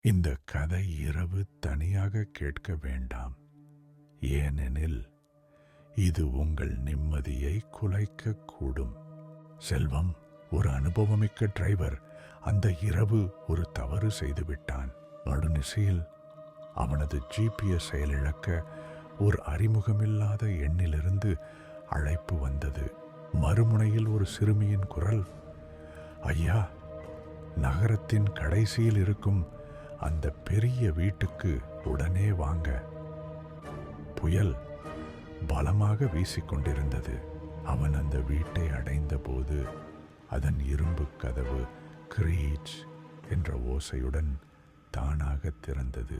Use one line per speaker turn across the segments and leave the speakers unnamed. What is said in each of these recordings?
இந்த கதை இரவு தனியாக கேட்க வேண்டாம். ஏனெனில் இது உங்கள் நிம்மதியை குலைக்கக்கூடும். செல்வம் ஒரு அனுபவமிக்க டிரைவர் அந்த இரவு ஒரு தவறு செய்துவிட்டான். நடுநிசையில் அவனது GPS செயலிழக்க ஒரு அறிமுகமில்லாத எண்ணிலிருந்து அழைப்பு வந்தது. மறுமுனையில் ஒரு சிறுமியின் குரல், ஐயா, நகரத்தின் கடைசியில் இருக்கும் அந்த பெரிய வீட்டுக்கு உடனே வாங்க. புயல் பலமாக வீசிக்கொண்டிருந்தது. அவன் அந்த வீட்டை அடைந்த போது அதன் இரும்பு கதவு கிரீச் என்ற ஓசையுடன் தானாக திறந்தது.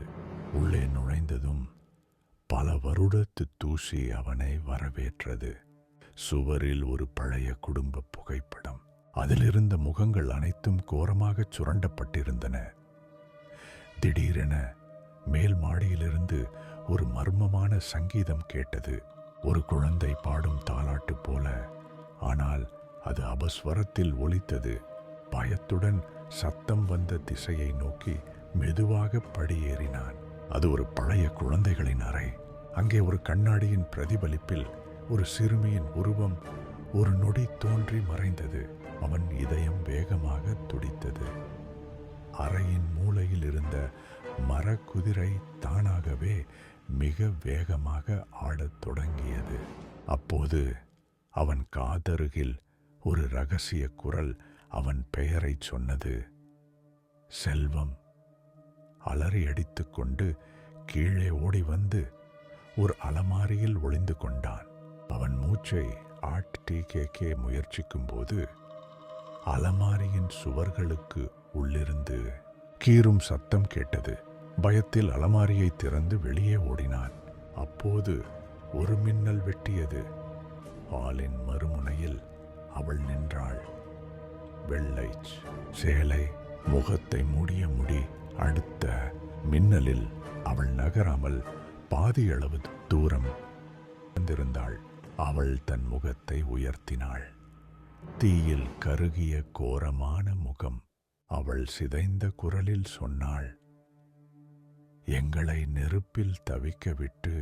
உள்ளே நுழைந்ததும் பல வருடத்து தூசி அவனை வரவேற்றது. சுவரில் ஒரு பழைய குடும்ப புகைப்படம். அதிலிருந்த முகங்கள் அனைத்தும் கோரமாக சுரண்டப்பட்டிருந்தன. திடீரென மேல் மாடியிலிருந்து ஒரு மர்மமான சங்கீதம் கேட்டது. ஒரு குழந்தை பாடும் தாலாட்டு போல. ஆனால் அது அபஸ்வரத்தில் ஒலித்தது. பயத்துடன் சத்தம் வந்த திசையை நோக்கி மெதுவாக படியேறினான். அது ஒரு பழைய குழந்தைகளின் அறை. அங்கே ஒரு கண்ணாடியின் பிரதிபலிப்பில் ஒரு சிறுமியின் உருவம் ஒரு நொடி தோன்றி மறைந்தது. அவன் இதயம் வேகமாக துடித்தது. அறையின் மூலையில் இருந்த மரக்குதிரை தானாகவே மிக வேகமாக ஆடத் தொடங்கியது. அப்போது அவன் காதருகில் ஒரு இரகசிய குரல் அவன் பெயரை சொன்னது. செல்வம் அலறி அடித்துக் கொண்டு கீழே ஓடி வந்து ஒரு அலமாரியில் ஒளிந்து கொண்டான். அவன் மூச்சை ஆட்டி முயற்சிக்கும் போது அலமாரியின் சுவர்களுக்கு உள்ளிருந்து கீறும் சத்தம் கேட்டது. பயத்தில் அலமாரியை திறந்து வெளியே ஓடினான். அப்போது ஒரு மின்னல் வெட்டியது. ஹாலின் மறுமுனையில் அவள் நின்றாள். வெள்ளை சேலை, முகத்தை மூடிய முடி. அடுத்த மின்னலில் அவள் நகராமல் பாதியளவு தூரம் வந்திருந்தாள். அவள் தன் முகத்தை உயர்த்தினாள். தீயில் கருகிய கோரமான முகம். அவள் சிதைந்த குரலில் சொன்னாள், எங்களை நெருப்பில் தவிக்க விட்டு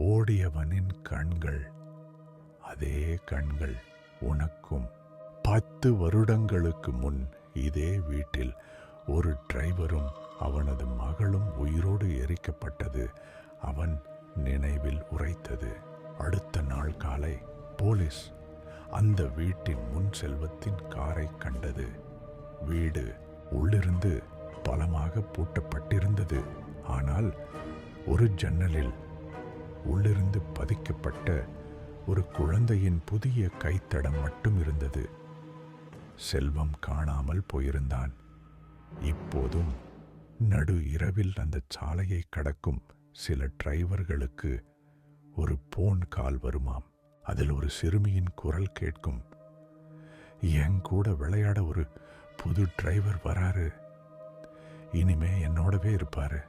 ஓடியவனின் கண்கள், அதே கண்கள் உனக்கும். 10 வருடங்களுக்கு முன் இதே வீட்டில் ஒரு டிரைவரும் அவனது மகளும் உயிரோடு எரிக்கப்பட்டது அவன் நினைவில் உரைத்தது. அடுத்த நாள் காலை போலீஸ் அந்த வீட்டின் முன் செல்வத்தின் காரை கண்டது. வீடு உள்ளிருந்து பலமாக பூட்டப்பட்டிருந்தது. ஆனால் ஒரு ஜன்னலில் உள்ளிருந்து பதிக்கப்பட்ட ஒரு குழந்தையின் புதிய கைத்தடம் மட்டும் இருந்தது. செல்வம் காணாமல் போயிருந்தான். இப்போதும் நடு இரவில் அந்த சாலையை கடக்கும் சில டிரைவர்களுக்கு ஒரு போன் கால் வருமாம். அதில் ஒரு சிறுமியின் குரல் கேட்கும், என் கூட விளையாட ஒரு புது டிரைவர் வராரு, இனிமே என்னோடவே இருப்பாரு.